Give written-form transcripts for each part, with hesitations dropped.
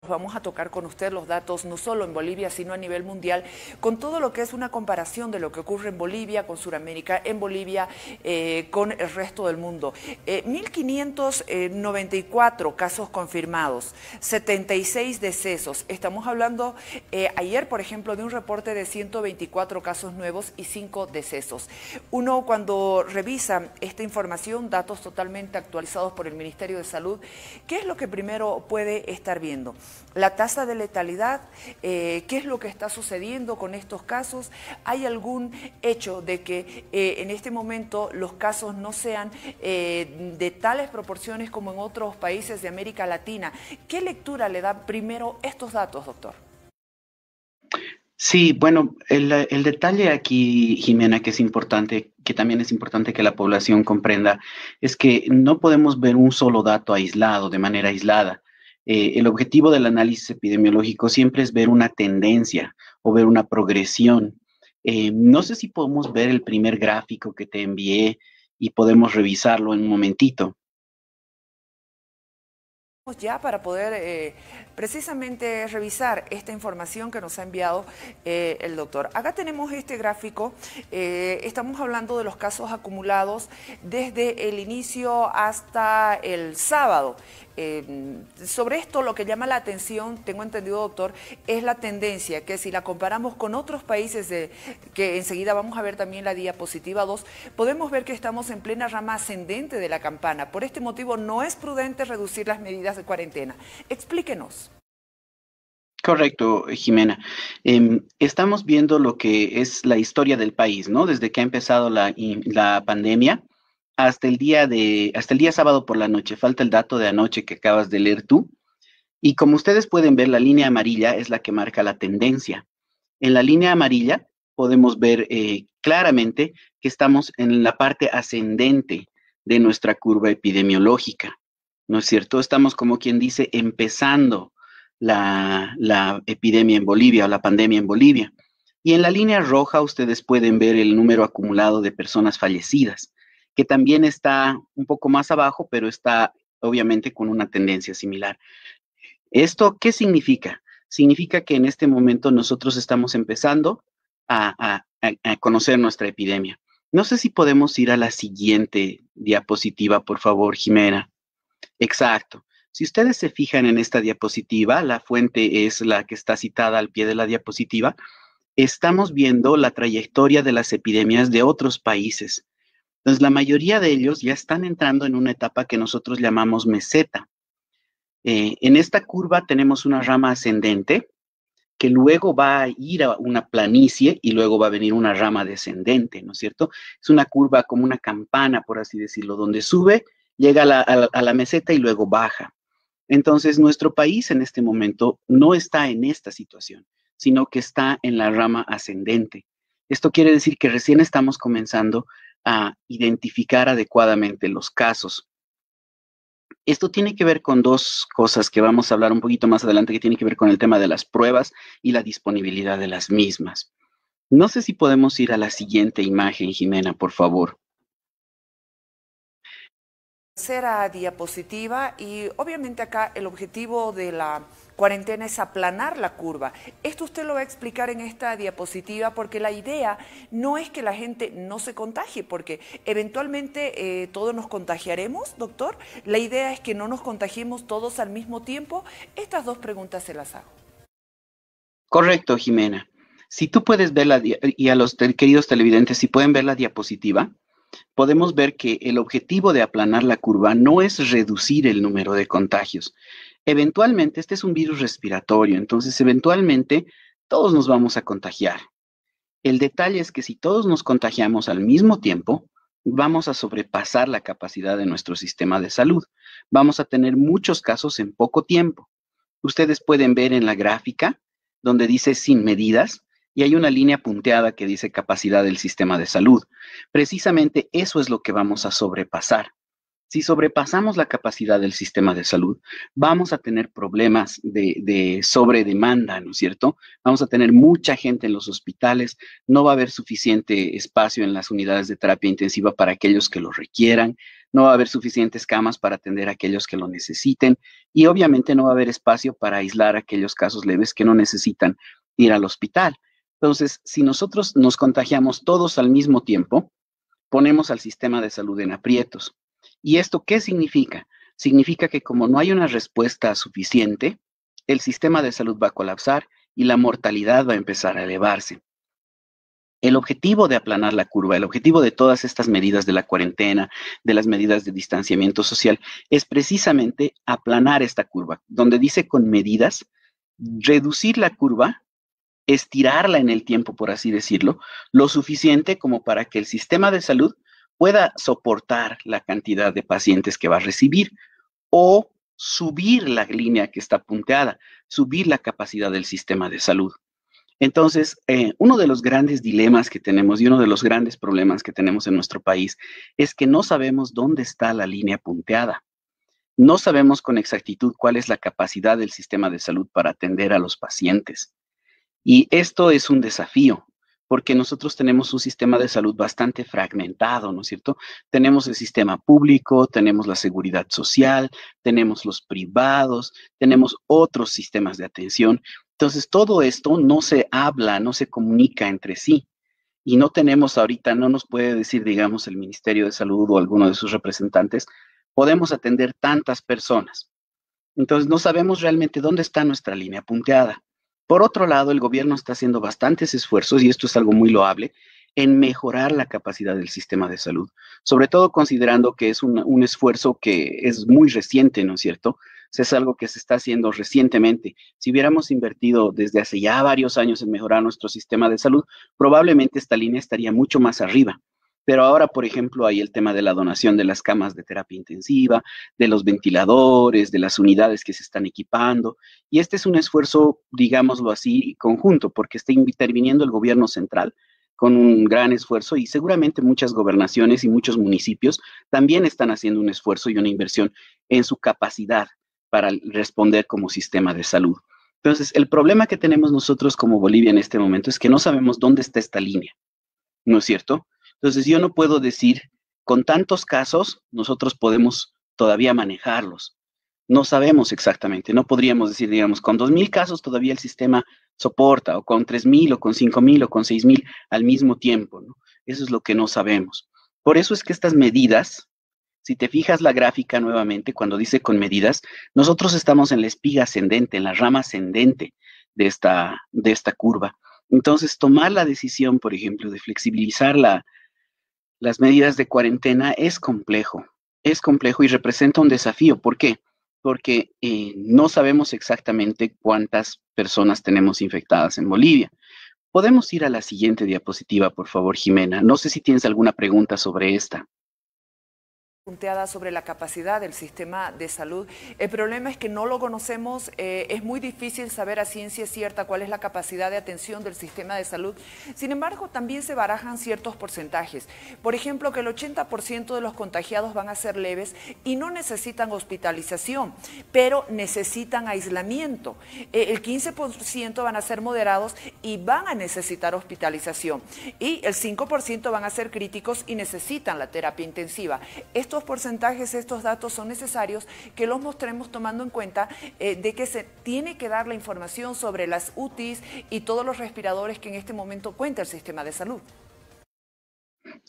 Vamos a tocar con usted los datos no solo en Bolivia, sino a nivel mundial, con todo lo que es una comparación de lo que ocurre en Bolivia, con Sudamérica, en Bolivia, con el resto del mundo. 1.594 casos confirmados, 76 decesos. Estamos hablando ayer, por ejemplo, de un reporte de 124 casos nuevos y 5 decesos. Uno, cuando revisa esta información, datos totalmente actualizados por el Ministerio de Salud, ¿qué es lo que primero puede estar viendo? La tasa de letalidad, ¿qué es lo que está sucediendo con estos casos? ¿Hay algún hecho de que en este momento los casos no sean de tales proporciones como en otros países de América Latina? ¿Qué lectura le dan primero estos datos, doctor? Sí, bueno, el detalle aquí, Jimena, que es importante, que también es importante que la población comprenda, es que no podemos ver un solo dato aislado, de manera aislada. El objetivo del análisis epidemiológico siempre es ver una tendencia o ver una progresión. No sé si podemos ver el primer gráfico que te envié y podemos revisarlo en un momentito. Ya para poder precisamente revisar esta información que nos ha enviado el doctor. Acá tenemos este gráfico, estamos hablando de los casos acumulados desde el inicio hasta el sábado. Sobre esto lo que llama la atención, tengo entendido, doctor, es la tendencia, que si la comparamos con otros países, que enseguida vamos a ver también la diapositiva 2, podemos ver que estamos en plena rama ascendente de la campana. Por este motivo no es prudente reducir las medidas de cuarentena. Explíquenos. Correcto, Jimena. Estamos viendo lo que es la historia del país, ¿no? Desde que ha empezado la pandemia hasta el día sábado por la noche. Falta el dato de anoche que acabas de leer tú. Y como ustedes pueden ver, la línea amarilla es la que marca la tendencia. En la línea amarilla podemos ver claramente que estamos en la parte ascendente de nuestra curva epidemiológica, ¿no es cierto? Estamos, como quien dice, empezando la epidemia en Bolivia o la pandemia en Bolivia. Y en la línea roja ustedes pueden ver el número acumulado de personas fallecidas, que también está un poco más abajo, pero está obviamente con una tendencia similar. ¿Esto qué significa? Significa que en este momento nosotros estamos empezando a conocer nuestra epidemia. No sé si podemos ir a la siguiente diapositiva, por favor, Jimena. Exacto. Si ustedes se fijan en esta diapositiva, la fuente es la que está citada al pie de la diapositiva, estamos viendo la trayectoria de las epidemias de otros países. Entonces, la mayoría de ellos ya están entrando en una etapa que nosotros llamamos meseta. En esta curva tenemos una rama ascendente que luego va a ir a una planicie y luego va a venir una rama descendente, ¿no es cierto? Es una curva como una campana, por así decirlo, donde sube, llega a la meseta y luego baja. Entonces, nuestro país en este momento no está en esta situación, sino que está en la rama ascendente. Esto quiere decir que recién estamos comenzando a identificar adecuadamente los casos. Esto tiene que ver con dos cosas que vamos a hablar un poquito más adelante, que tiene que ver con el tema de las pruebas y la disponibilidad de las mismas. No sé si podemos ir a la siguiente imagen, Jimena, por favor. Tercera diapositiva, y obviamente acá el objetivo de la cuarentena es aplanar la curva. Esto usted lo va a explicar en esta diapositiva, porque la idea no es que la gente no se contagie, porque eventualmente todos nos contagiaremos, doctor. La idea es que no nos contagiemos todos al mismo tiempo. Estas dos preguntas se las hago. Correcto, Jimena. Si tú puedes ver y a los queridos televidentes, si pueden ver la diapositiva, podemos ver que el objetivo de aplanar la curva no es reducir el número de contagios. Eventualmente, este es un virus respiratorio, entonces eventualmente todos nos vamos a contagiar. El detalle es que si todos nos contagiamos al mismo tiempo, vamos a sobrepasar la capacidad de nuestro sistema de salud. Vamos a tener muchos casos en poco tiempo. Ustedes pueden ver en la gráfica donde dice sin medidas y hay una línea punteada que dice capacidad del sistema de salud. Precisamente eso es lo que vamos a sobrepasar. Si sobrepasamos la capacidad del sistema de salud, vamos a tener problemas de sobredemanda, ¿no es cierto? Vamos a tener mucha gente en los hospitales, no va a haber suficiente espacio en las unidades de terapia intensiva para aquellos que lo requieran, no va a haber suficientes camas para atender a aquellos que lo necesiten y obviamente no va a haber espacio para aislar aquellos casos leves que no necesitan ir al hospital. Entonces, si nosotros nos contagiamos todos al mismo tiempo, ponemos al sistema de salud en aprietos. ¿Y esto qué significa? Significa que como no hay una respuesta suficiente, el sistema de salud va a colapsar y la mortalidad va a empezar a elevarse. El objetivo de aplanar la curva, el objetivo de todas estas medidas de la cuarentena, de las medidas de distanciamiento social, es precisamente aplanar esta curva, donde dice con medidas, reducir la curva, estirarla en el tiempo, por así decirlo, lo suficiente como para que el sistema de salud pueda soportar la cantidad de pacientes que va a recibir o subir la línea que está punteada, subir la capacidad del sistema de salud. Entonces, uno de los grandes dilemas que tenemos y uno de los grandes problemas que tenemos en nuestro país es que no sabemos dónde está la línea punteada. No sabemos con exactitud cuál es la capacidad del sistema de salud para atender a los pacientes. Y esto es un desafío, porque nosotros tenemos un sistema de salud bastante fragmentado, ¿no es cierto? Tenemos el sistema público, tenemos la seguridad social, tenemos los privados, tenemos otros sistemas de atención. Entonces, todo esto no se habla, no se comunica entre sí. Y no tenemos ahorita, no nos puede decir, digamos, el Ministerio de Salud o alguno de sus representantes, podemos atender tantas personas. Entonces, no sabemos realmente dónde está nuestra línea punteada. Por otro lado, el gobierno está haciendo bastantes esfuerzos, y esto es algo muy loable, en mejorar la capacidad del sistema de salud, sobre todo considerando que es un esfuerzo que es muy reciente, ¿no es cierto? Es algo que se está haciendo recientemente. Si hubiéramos invertido desde hace ya varios años en mejorar nuestro sistema de salud, probablemente esta línea estaría mucho más arriba. Pero ahora, por ejemplo, hay el tema de la donación de las camas de terapia intensiva, de los ventiladores, de las unidades que se están equipando. Y este es un esfuerzo, digámoslo así, conjunto, porque está interviniendo el gobierno central con un gran esfuerzo y seguramente muchas gobernaciones y muchos municipios también están haciendo un esfuerzo y una inversión en su capacidad para responder como sistema de salud. Entonces, el problema que tenemos nosotros como Bolivia en este momento es que no sabemos dónde está esta línea, ¿no es cierto? Entonces, yo no puedo decir, con tantos casos, nosotros podemos todavía manejarlos. No sabemos exactamente, no podríamos decir, digamos, con 2,000 casos todavía el sistema soporta, o con 3,000, o con 5,000, o con 6,000 al mismo tiempo, ¿no? Eso es lo que no sabemos. Por eso es que estas medidas, si te fijas la gráfica nuevamente, cuando dice con medidas, nosotros estamos en la espiga ascendente, en la rama ascendente de esta curva. Entonces, tomar la decisión, por ejemplo, de flexibilizar las medidas de cuarentena es complejo y representa un desafío. ¿Por qué? Porque no sabemos exactamente cuántas personas tenemos infectadas en Bolivia. Podemos ir a la siguiente diapositiva, por favor, Jimena. No sé si tienes alguna pregunta sobre esta. Punteada sobre la capacidad del sistema de salud. El problema es que no lo conocemos, es muy difícil saber a ciencia cierta cuál es la capacidad de atención del sistema de salud. Sin embargo, también se barajan ciertos porcentajes. Por ejemplo, que el 80% de los contagiados van a ser leves y no necesitan hospitalización, pero necesitan aislamiento. El 15% van a ser moderados y van a necesitar hospitalización. Y el 5% van a ser críticos y necesitan la terapia intensiva. Estos porcentajes, estos datos son necesarios que los mostremos tomando en cuenta de que se tiene que dar la información sobre las UTIs y todos los respiradores que en este momento cuenta el sistema de salud.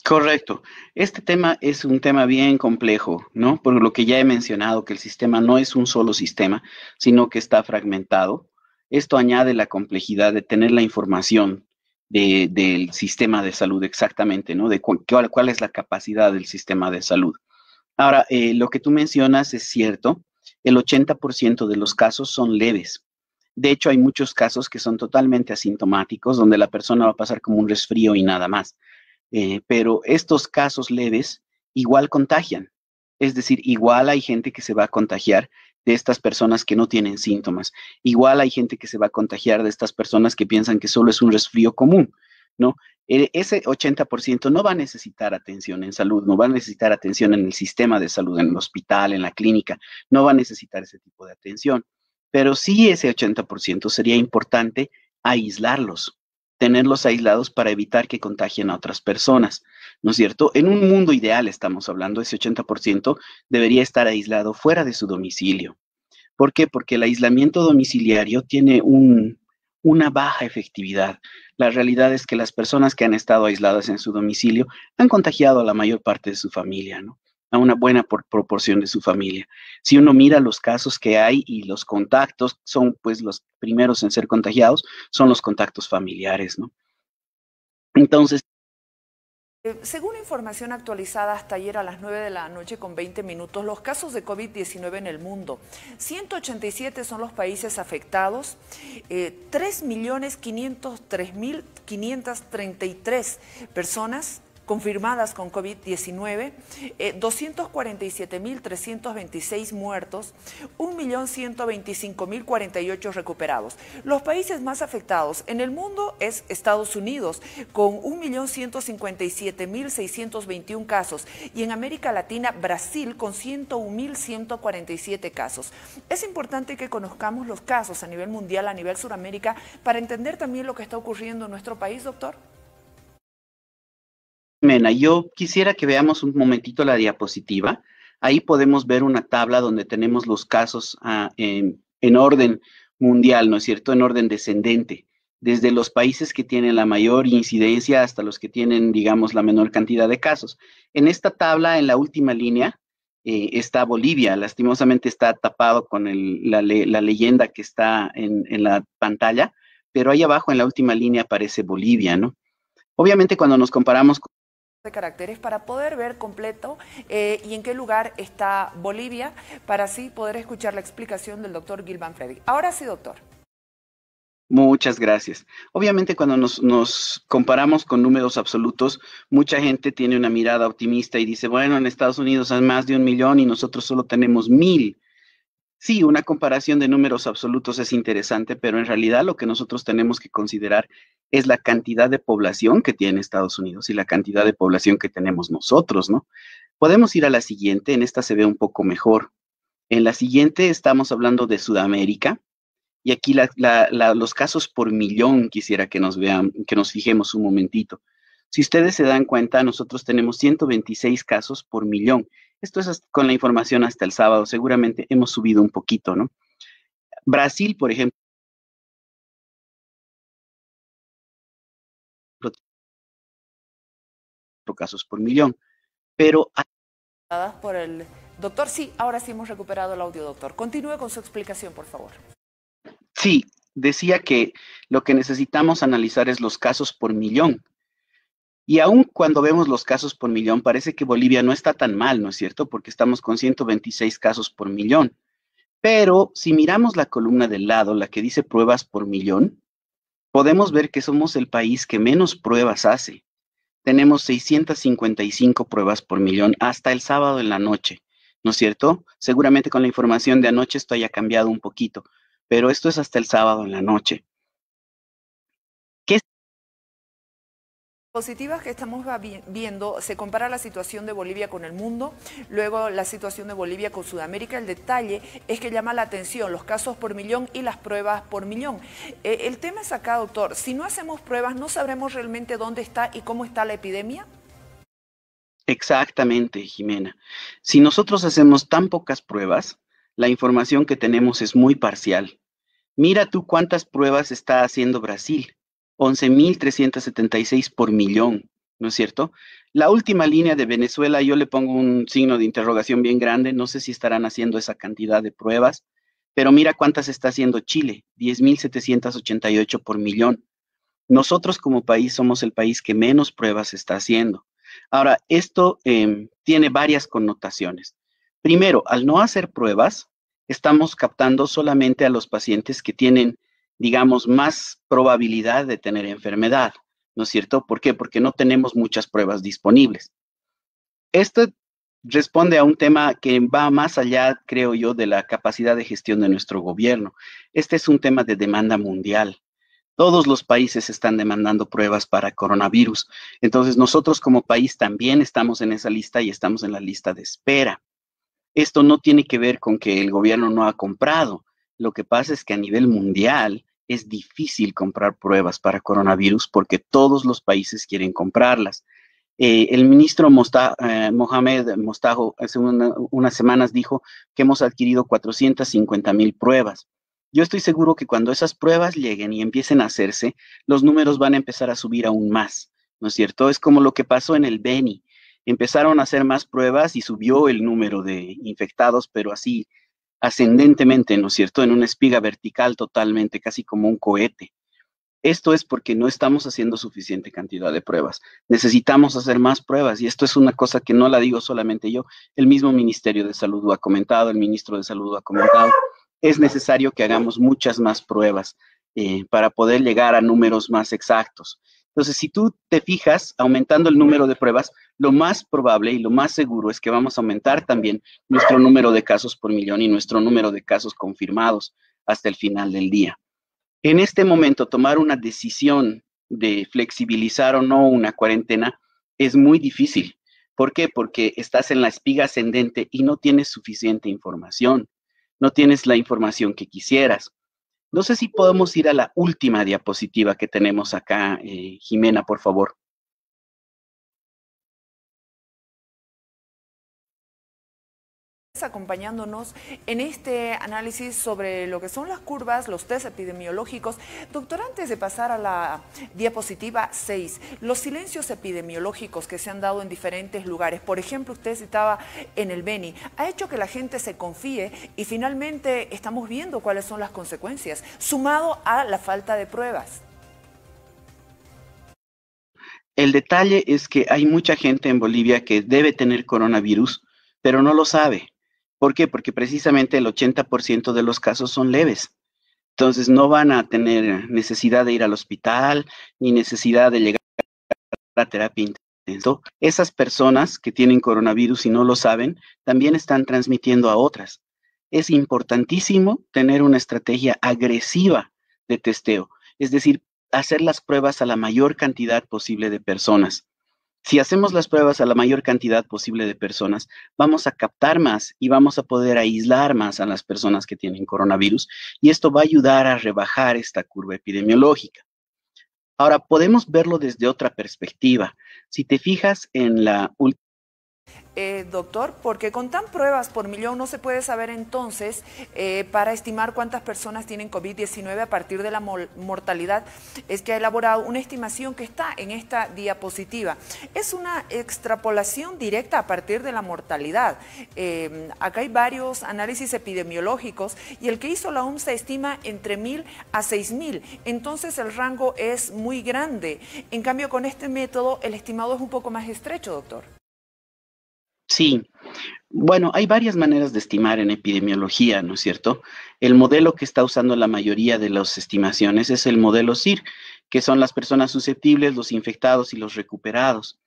Correcto. Este tema es un tema bien complejo, ¿no? Por lo que ya he mencionado, que el sistema no es un solo sistema, sino que está fragmentado. Esto añade la complejidad de tener la información del sistema de salud exactamente, ¿no? De cuál es la capacidad del sistema de salud. Ahora, lo que tú mencionas es cierto, el 80% de los casos son leves. De hecho, hay muchos casos que son totalmente asintomáticos, donde la persona va a pasar como un resfrío y nada más. Pero estos casos leves igual contagian. Es decir, igual hay gente que se va a contagiar de estas personas que no tienen síntomas. Igual hay gente que se va a contagiar de estas personas que piensan que solo es un resfrío común. ¿no? Ese 80% no va a necesitar atención en salud, no va a necesitar atención en el sistema de salud, en el hospital, en la clínica, no va a necesitar ese tipo de atención. Pero sí ese 80% sería importante aislarlos, tenerlos aislados para evitar que contagien a otras personas, ¿no es cierto? En un mundo ideal estamos hablando, ese 80% debería estar aislado fuera de su domicilio. ¿Por qué? Porque el aislamiento domiciliario tiene una baja efectividad. La realidad es que las personas que han estado aisladas en su domicilio han contagiado a la mayor parte de su familia, ¿no? A una buena proporción de su familia. Si uno mira los casos que hay y los contactos, son pues los primeros en ser contagiados, son los contactos familiares, ¿no? Entonces, Según información actualizada hasta ayer a las 9 de la noche con 20 minutos, los casos de COVID-19 en el mundo, 187 son los países afectados, 3.503.533 personas confirmadas con COVID-19, 247.326 muertos, 1.125.048 recuperados. Los países más afectados en el mundo es Estados Unidos, con 1.157.621 casos, y en América Latina, Brasil, con 101.147 casos. Es importante que conozcamos los casos a nivel mundial, a nivel Suramérica, para entender también lo que está ocurriendo en nuestro país, doctor. Mena, yo quisiera que veamos un momentito la diapositiva. Ahí podemos ver una tabla donde tenemos los casos en orden mundial, ¿no es cierto? En orden descendente, desde los países que tienen la mayor incidencia hasta los que tienen, digamos, la menor cantidad de casos. En esta tabla, en la última línea, está Bolivia. Lastimosamente está tapado con la leyenda que está en la pantalla, pero ahí abajo en la última línea aparece Bolivia, ¿no? Obviamente cuando nos comparamos de caracteres para poder ver completo y en qué lugar está Bolivia, para así poder escuchar la explicación del doctor Gilvan Fredy. Ahora sí, doctor. Muchas gracias. Obviamente cuando nos comparamos con números absolutos, mucha gente tiene una mirada optimista y dice, bueno, en Estados Unidos hay más de 1 millón y nosotros solo tenemos 1.000. Sí, una comparación de números absolutos es interesante, pero en realidad lo que nosotros tenemos que considerar es la cantidad de población que tiene Estados Unidos y la cantidad de población que tenemos nosotros, ¿no? Podemos ir a la siguiente, en esta se ve un poco mejor. En la siguiente estamos hablando de Sudamérica y aquí los casos por millón quisiera que nos vean, que nos fijemos un momentito. Si ustedes se dan cuenta, nosotros tenemos 126 casos por millón. Esto es con la información hasta el sábado. Seguramente hemos subido un poquito, ¿no? Brasil, por ejemplo, casos por millón. Pero Por el doctor, sí, ahora sí hemos recuperado el audio, doctor. Continúe con su explicación, por favor. sí, decía que lo que necesitamos analizar es los casos por millón. Y aun cuando vemos los casos por millón, parece que Bolivia no está tan mal, ¿no es cierto? Porque estamos con 126 casos por millón. Pero si miramos la columna del lado, la que dice pruebas por millón, podemos ver que somos el país que menos pruebas hace. Tenemos 655 pruebas por millón hasta el sábado en la noche, ¿no es cierto? Seguramente con la información de anoche esto haya cambiado un poquito, pero esto es hasta el sábado en la noche. ¿Qué Positivas que estamos viendo, se compara la situación de Bolivia con el mundo, luego la situación de Bolivia con Sudamérica. El detalle es que llama la atención los casos por millón y las pruebas por millón. El tema es acá, doctor, si no hacemos pruebas, ¿no sabremos realmente dónde está y cómo está la epidemia? Exactamente, Jimena. Si nosotros hacemos tan pocas pruebas, la información que tenemos es muy parcial. Mira tú cuántas pruebas está haciendo Brasil. 11.376 por millón, ¿no es cierto? La última línea de Venezuela, yo le pongo un signo de interrogación bien grande, no sé si estarán haciendo esa cantidad de pruebas, pero mira cuántas está haciendo Chile, 10.788 por millón. Nosotros como país somos el país que menos pruebas está haciendo. Ahora, esto tiene varias connotaciones. Primero, al no hacer pruebas, estamos captando solamente a los pacientes que tienen, digamos, más probabilidad de tener enfermedad, ¿no es cierto? ¿Por qué? Porque no tenemos muchas pruebas disponibles. Esto responde a un tema que va más allá, creo yo, de la capacidad de gestión de nuestro gobierno. Este es un tema de demanda mundial. Todos los países están demandando pruebas para coronavirus. Entonces, nosotros como país también estamos en esa lista y estamos en la lista de espera. Esto no tiene que ver con que el gobierno no ha comprado. Lo que pasa es que a nivel mundial es difícil comprar pruebas para coronavirus porque todos los países quieren comprarlas. El ministro Mohamed Mostajo hace unas semanas dijo que hemos adquirido 450,000 pruebas. Yo estoy seguro que cuando esas pruebas lleguen y empiecen a hacerse, los números van a empezar a subir aún más, ¿no es cierto? Es como lo que pasó en el Beni. Empezaron a hacer más pruebas y subió el número de infectados, pero así ascendentemente, ¿no es cierto? En una espiga vertical totalmente, casi como un cohete. Esto es porque no estamos haciendo suficiente cantidad de pruebas. Necesitamos hacer más pruebas y esto es una cosa que no la digo solamente yo. El mismo Ministerio de Salud lo ha comentado, el ministro de Salud lo ha comentado. Es necesario que hagamos muchas más pruebas para poder llegar a números más exactos. Entonces, si tú te fijas, aumentando el número de pruebas, lo más probable y lo más seguro es que vamos a aumentar también nuestro número de casos por millón y nuestro número de casos confirmados hasta el final del día. En este momento, tomar una decisión de flexibilizar o no una cuarentena es muy difícil. ¿Por qué? Porque estás en la espiga ascendente y no tienes suficiente información. No tienes la información que quisieras. No sé si podemos ir a la última diapositiva que tenemos acá, Jimena, por favor. Acompañándonos en este análisis sobre lo que son las curvas, los test epidemiológicos. Doctor, antes de pasar a la diapositiva 6, los silencios epidemiológicos que se han dado en diferentes lugares, por ejemplo, usted citaba en el Beni, ha hecho que la gente se confíe y finalmente estamos viendo cuáles son las consecuencias, sumado a la falta de pruebas. El detalle es que hay mucha gente en Bolivia que debe tener coronavirus, pero no lo sabe. ¿Por qué? Porque precisamente el 80% de los casos son leves. Entonces no van a tener necesidad de ir al hospital ni necesidad de llegar a terapia intensiva. Esas personas que tienen coronavirus y no lo saben, también están transmitiendo a otras. Es importantísimo tener una estrategia agresiva de testeo, es decir, hacer las pruebas a la mayor cantidad posible de personas. Si hacemos las pruebas a la mayor cantidad posible de personas, vamos a captar más y vamos a poder aislar más a las personas que tienen coronavirus y esto va a ayudar a rebajar esta curva epidemiológica. Ahora, podemos verlo desde otra perspectiva. Si te fijas en la última... Doctor, porque con tan pruebas por millón no se puede saber entonces para estimar cuántas personas tienen COVID-19 a partir de la mortalidad. Es que ha elaborado una estimación que está en esta diapositiva. Es una extrapolación directa a partir de la mortalidad. Acá hay varios análisis epidemiológicos y el que hizo la OMS estima entre 1,000 a 6,000. Entonces el rango es muy grande. En cambio, con este método el estimado es un poco más estrecho, doctor. Sí, bueno, hay varias maneras de estimar en epidemiología, ¿no es cierto? El modelo que está usando la mayoría de las estimaciones es el modelo CIR, que son las personas susceptibles, los infectados y los recuperados.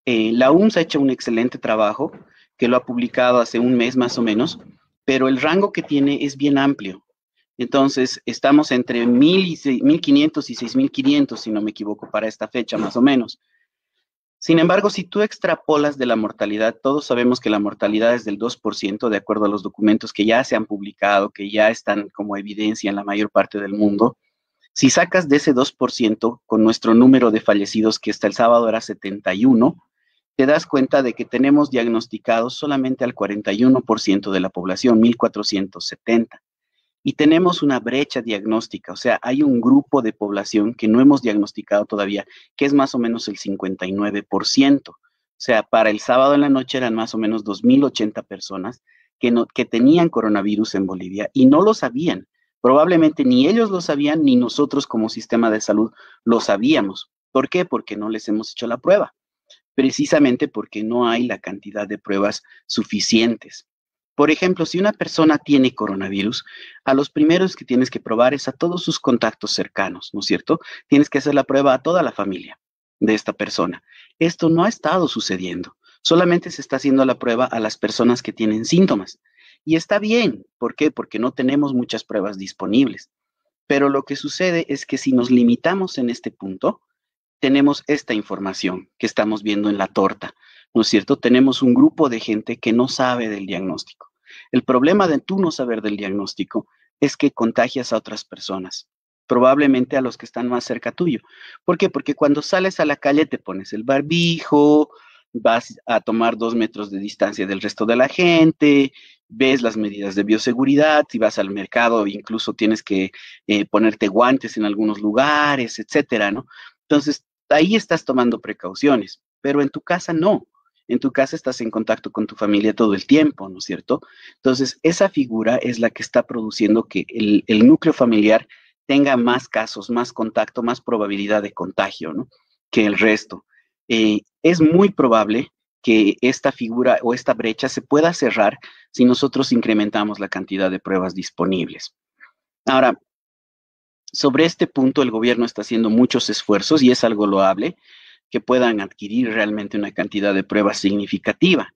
La OMS ha hecho un excelente trabajo, que lo ha publicado hace un mes más o menos, pero el rango que tiene es bien amplio. Entonces, estamos entre 1,500 y 6,500, si no me equivoco, para esta fecha más o menos. Sin embargo, si tú extrapolas de la mortalidad, todos sabemos que la mortalidad es del 2%, de acuerdo a los documentos que ya se han publicado, que ya están como evidencia en la mayor parte del mundo. Si sacas de ese 2% con nuestro número de fallecidos, que hasta el sábado era 71, te das cuenta de que tenemos diagnosticados solamente al 41% de la población, 1,470. Y tenemos una brecha diagnóstica, o sea, hay un grupo de población que no hemos diagnosticado todavía, que es más o menos el 59%. O sea, para el sábado en la noche eran más o menos 2,080 personas que tenían coronavirus en Bolivia y no lo sabían. Probablemente ni ellos lo sabían, ni nosotros como sistema de salud lo sabíamos. ¿Por qué? Porque no les hemos hecho la prueba. Precisamente porque no hay la cantidad de pruebas suficientes. Por ejemplo, si una persona tiene coronavirus, a los primeros que tienes que probar es a todos sus contactos cercanos, ¿no es cierto? Tienes que hacer la prueba a toda la familia de esta persona. Esto no ha estado sucediendo. Solamente se está haciendo la prueba a las personas que tienen síntomas. Y está bien. ¿Por qué? Porque no tenemos muchas pruebas disponibles. Pero lo que sucede es que si nos limitamos en este punto, tenemos esta información que estamos viendo en la torta, ¿no es cierto? Tenemos un grupo de gente que no sabe del diagnóstico. El problema de tú no saber del diagnóstico es que contagias a otras personas, probablemente a los que están más cerca tuyo. ¿Por qué? Porque cuando sales a la calle te pones el barbijo, vas a tomar 2 metros de distancia del resto de la gente, ves las medidas de bioseguridad, si vas al mercado incluso tienes que ponerte guantes en algunos lugares, etcétera, ¿no? Entonces, ahí estás tomando precauciones, pero en tu casa no. En tu casa estás en contacto con tu familia todo el tiempo, ¿no es cierto? Entonces, esa figura es la que está produciendo que el núcleo familiar tenga más casos, más contacto, más probabilidad de contagio, ¿no? Que el resto. Es muy probable que esta figura o esta brecha se pueda cerrar si nosotros incrementamos la cantidad de pruebas disponibles. Ahora, sobre este punto el gobierno está haciendo muchos esfuerzos y es algo loable que puedan adquirir realmente una cantidad de pruebas significativa.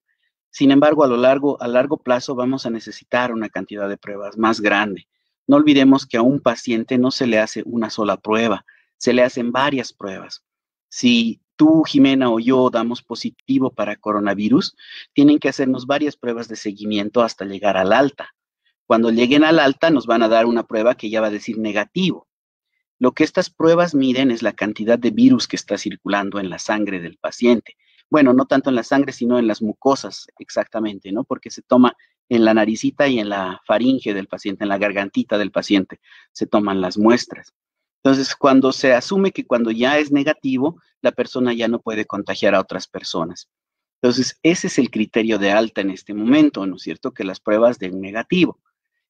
Sin embargo, a largo plazo vamos a necesitar una cantidad de pruebas más grande. No olvidemos que a un paciente no se le hace una sola prueba, se le hacen varias pruebas. Si tú, Jimena, o yo damos positivo para coronavirus, tienen que hacernos varias pruebas de seguimiento hasta llegar al alta. Cuando lleguen al alta, nos van a dar una prueba que ya va a decir negativo. Lo que estas pruebas miden es la cantidad de virus que está circulando en la sangre del paciente. Bueno, no tanto en la sangre, sino en las mucosas, exactamente, ¿no? Porque se toma en la naricita y en la faringe del paciente, en la gargantita del paciente, se toman las muestras. Entonces, cuando se asume que cuando ya es negativo, la persona ya no puede contagiar a otras personas. Entonces, ese es el criterio de alta en este momento, ¿no es cierto? Que las pruebas den negativo.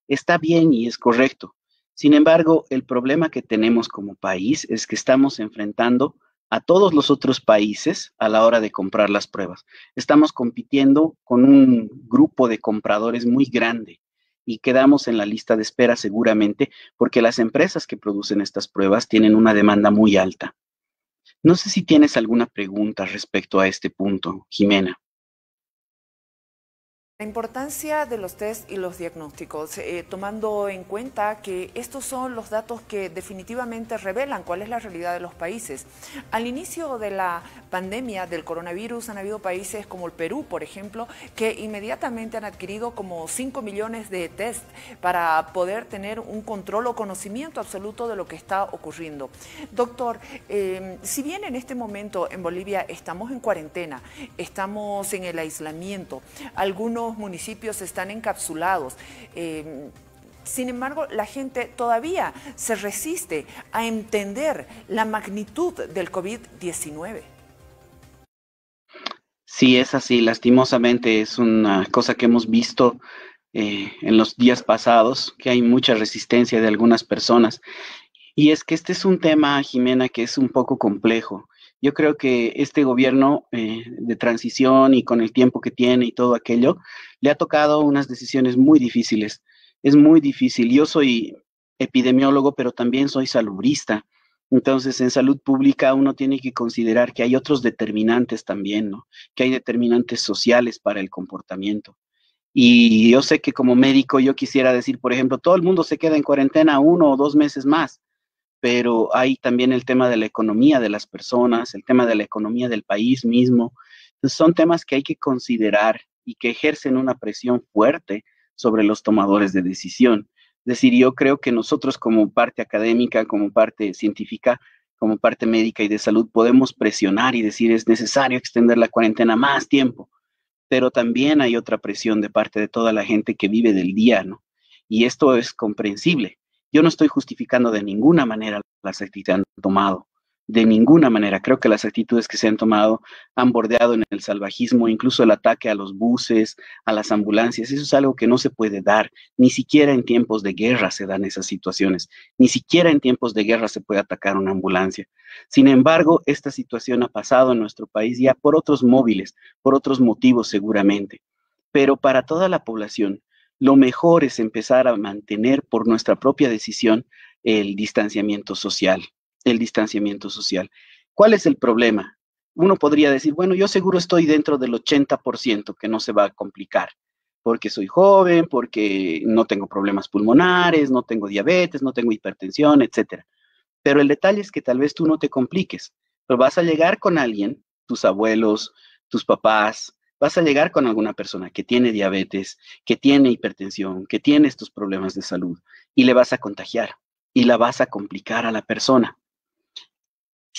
Está bien y es correcto. Sin embargo, el problema que tenemos como país es que estamos enfrentando a todos los otros países a la hora de comprar las pruebas. Estamos compitiendo con un grupo de compradores muy grande y quedamos en la lista de espera seguramente porque las empresas que producen estas pruebas tienen una demanda muy alta. No sé si tienes alguna pregunta respecto a este punto, Jimena. La importancia de los test y los diagnósticos, tomando en cuenta que estos son los datos que definitivamente revelan cuál es la realidad de los países. Al inicio de la pandemia del coronavirus han habido países como el Perú, por ejemplo, que inmediatamente han adquirido como 5 millones de test para poder tener un control o conocimiento absoluto de lo que está ocurriendo. Doctor, si bien en este momento en Bolivia estamos en cuarentena, estamos en el aislamiento, algunos municipios están encapsulados. Sin embargo, la gente todavía se resiste a entender la magnitud del COVID-19. Sí, es así, lastimosamente es una cosa que hemos visto en los días pasados, que hay mucha resistencia de algunas personas. Y es que este es un tema, Jimena, que es un poco complejo. Yo creo que este gobierno de transición y con el tiempo que tiene y todo aquello, le ha tocado unas decisiones muy difíciles. Es muy difícil. Yo soy epidemiólogo, pero también soy salubrista. Entonces, en salud pública uno tiene que considerar que hay otros determinantes también, ¿no? Que hay determinantes sociales para el comportamiento. Y yo sé que como médico yo quisiera decir, por ejemplo, todo el mundo se queda en cuarentena 1 o 2 meses más, pero hay también el tema de la economía de las personas, el tema de la economía del país mismo. Entonces, son temas que hay que considerar y que ejercen una presión fuerte sobre los tomadores de decisión. Es decir, yo creo que nosotros como parte académica, como parte científica, como parte médica y de salud, podemos presionar y decir es necesario extender la cuarentena más tiempo, pero también hay otra presión de parte de toda la gente que vive del día, ¿no? Y esto es comprensible. Yo no estoy justificando de ninguna manera las actitudes que han tomado, de ninguna manera. Creo que las actitudes que se han tomado han bordeado en el salvajismo, incluso el ataque a los buses, a las ambulancias. Eso es algo que no se puede dar. Ni siquiera en tiempos de guerra se dan esas situaciones. Ni siquiera en tiempos de guerra se puede atacar una ambulancia. Sin embargo, esta situación ha pasado en nuestro país ya por otros móviles, por otros motivos seguramente. Pero para toda la población, lo mejor es empezar a mantener por nuestra propia decisión el distanciamiento social, el distanciamiento social. ¿Cuál es el problema? Uno podría decir, bueno, yo seguro estoy dentro del 80% que no se va a complicar, porque soy joven, porque no tengo problemas pulmonares, no tengo diabetes, no tengo hipertensión, etcétera. Pero el detalle es que tal vez tú no te compliques, pero vas a llegar con alguien, tus abuelos, tus papás, vas a llegar con alguna persona que tiene diabetes, que tiene hipertensión, que tiene estos problemas de salud y le vas a contagiar y la vas a complicar a la persona.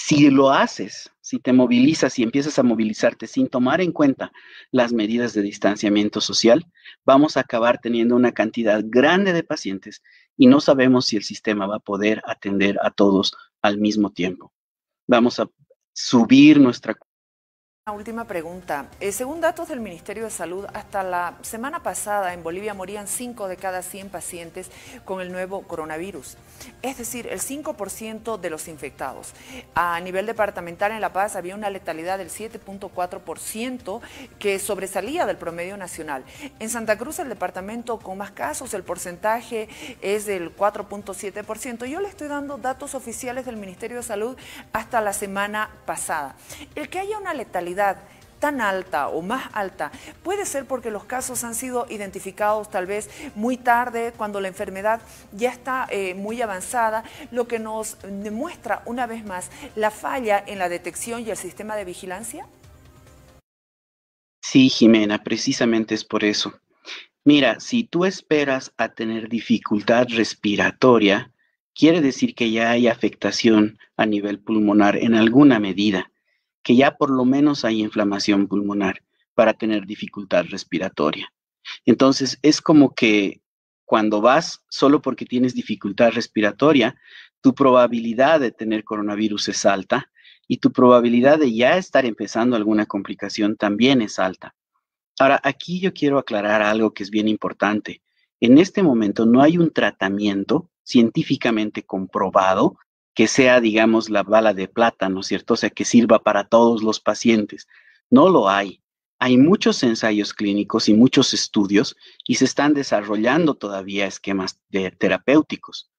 Si lo haces, si te movilizas y empiezas a movilizarte sin tomar en cuenta las medidas de distanciamiento social, vamos a acabar teniendo una cantidad grande de pacientes y no sabemos si el sistema va a poder atender a todos al mismo tiempo. Vamos a subir nuestra. Una última pregunta. Según datos del Ministerio de Salud, hasta la semana pasada en Bolivia morían 5 de cada 100 pacientes con el nuevo coronavirus. Es decir, el 5% de los infectados. A nivel departamental en La Paz había una letalidad del 7.4% que sobresalía del promedio nacional. En Santa Cruz, el departamento con más casos, el porcentaje es del 4.7%. Yo le estoy dando datos oficiales del Ministerio de Salud hasta la semana pasada. El que haya una letalidad tan alta o más alta puede ser porque los casos han sido identificados tal vez muy tarde, cuando la enfermedad ya está muy avanzada, lo que nos demuestra una vez más la falla en la detección y el sistema de vigilancia. Sí, Jimena, precisamente es por eso. Mira, si tú esperas a tener dificultad respiratoria, quiere decir que ya hay afectación a nivel pulmonar en alguna medida, que ya por lo menos hay inflamación pulmonar para tener dificultad respiratoria. Entonces, es como que cuando vas solo porque tienes dificultad respiratoria, tu probabilidad de tener coronavirus es alta y tu probabilidad de ya estar empezando alguna complicación también es alta. Ahora, aquí yo quiero aclarar algo que es bien importante. En este momento no hay un tratamiento científicamente comprobado que sea, digamos, la bala de plata, ¿no es cierto? O sea, que sirva para todos los pacientes. No lo hay. Hay muchos ensayos clínicos y muchos estudios y se están desarrollando todavía esquemas terapéuticos,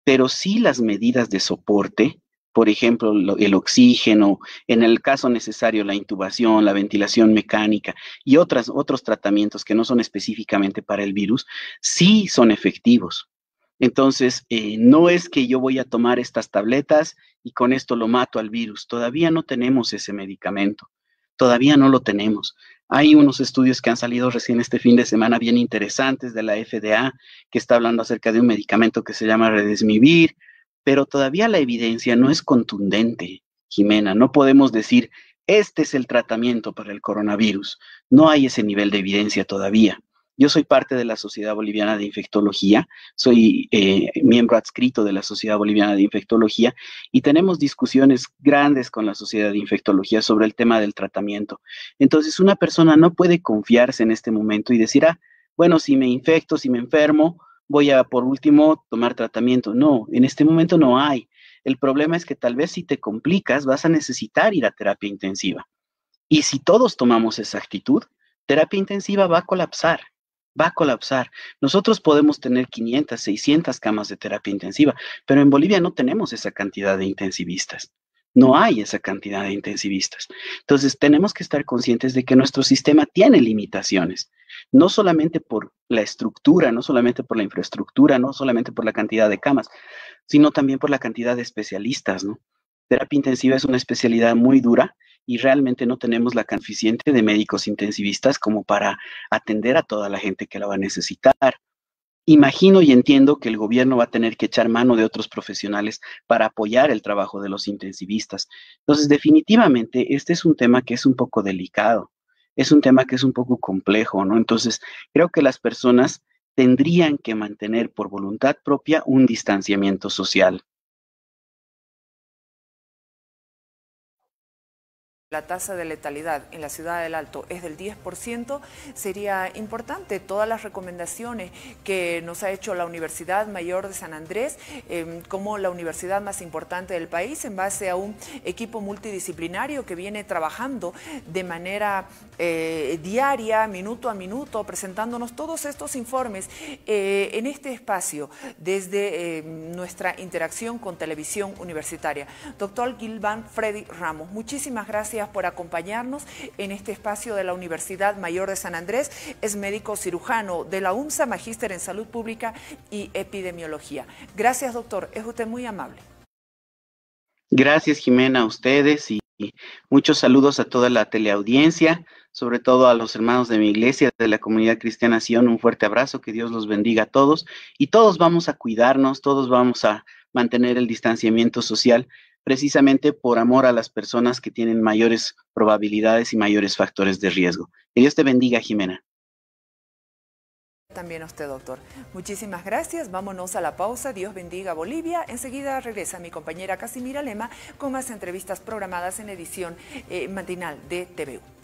pero sí las medidas de soporte, por ejemplo, el oxígeno, en el caso necesario la intubación, la ventilación mecánica y otros tratamientos que no son específicamente para el virus, sí son efectivos. Entonces, no es que yo voy a tomar estas tabletas y con esto lo mato al virus. Todavía no tenemos ese medicamento. Todavía no lo tenemos. Hay unos estudios que han salido recién este fin de semana bien interesantes de la FDA, que está hablando acerca de un medicamento que se llama Redesmivir, pero todavía la evidencia no es contundente, Jimena. No podemos decir, este es el tratamiento para el coronavirus. No hay ese nivel de evidencia todavía. Yo soy parte de la Sociedad Boliviana de Infectología, soy miembro adscrito de la Sociedad Boliviana de Infectología y tenemos discusiones grandes con la Sociedad de Infectología sobre el tema del tratamiento. Entonces, una persona no puede confiarse en este momento y decir, bueno, si me infecto, si me enfermo, voy a, por último, tomar tratamiento. No, en este momento no hay. El problema es que tal vez si te complicas, vas a necesitar ir a terapia intensiva. Y si todos tomamos esa actitud, terapia intensiva va a colapsar. Va a colapsar. Nosotros podemos tener 500, 600 camas de terapia intensiva, pero en Bolivia no tenemos esa cantidad de intensivistas. No hay esa cantidad de intensivistas. Entonces, tenemos que estar conscientes de que nuestro sistema tiene limitaciones, no solamente por la estructura, no solamente por la infraestructura, no solamente por la cantidad de camas, sino también por la cantidad de especialistas, ¿no? Terapia intensiva es una especialidad muy dura y realmente no tenemos la cantidad suficiente de médicos intensivistas como para atender a toda la gente que la va a necesitar. Imagino y entiendo que el gobierno va a tener que echar mano de otros profesionales para apoyar el trabajo de los intensivistas. Entonces, definitivamente, este es un tema que es un poco delicado, es un tema que es un poco complejo, ¿no? Entonces, creo que las personas tendrían que mantener por voluntad propia un distanciamiento social. La tasa de letalidad en la ciudad del Alto es del 10%, sería importante todas las recomendaciones que nos ha hecho la Universidad Mayor de San Andrés, como la universidad más importante del país, en base a un equipo multidisciplinario que viene trabajando de manera diaria, minuto a minuto, presentándonos todos estos informes en este espacio desde nuestra interacción con Televisión Universitaria. Doctor Gilvan Freddy Ramos, muchísimas gracias gracias por acompañarnos en este espacio de la Universidad Mayor de San Andrés. Es médico cirujano de la UMSA, magíster en Salud Pública y Epidemiología. Gracias, doctor. Es usted muy amable. Gracias, Jimena, a ustedes y muchos saludos a toda la teleaudiencia, sobre todo a los hermanos de mi iglesia, de la comunidad cristiana Sion. Un fuerte abrazo, que Dios los bendiga a todos y todos vamos a cuidarnos, todos vamos a mantener el distanciamiento social, precisamente por amor a las personas que tienen mayores probabilidades y mayores factores de riesgo. Que Dios te bendiga, Jimena. También a usted, doctor. Muchísimas gracias. Vámonos a la pausa. Dios bendiga a Bolivia. Enseguida regresa mi compañera Casimira Lema con más entrevistas programadas en edición matinal de TVU.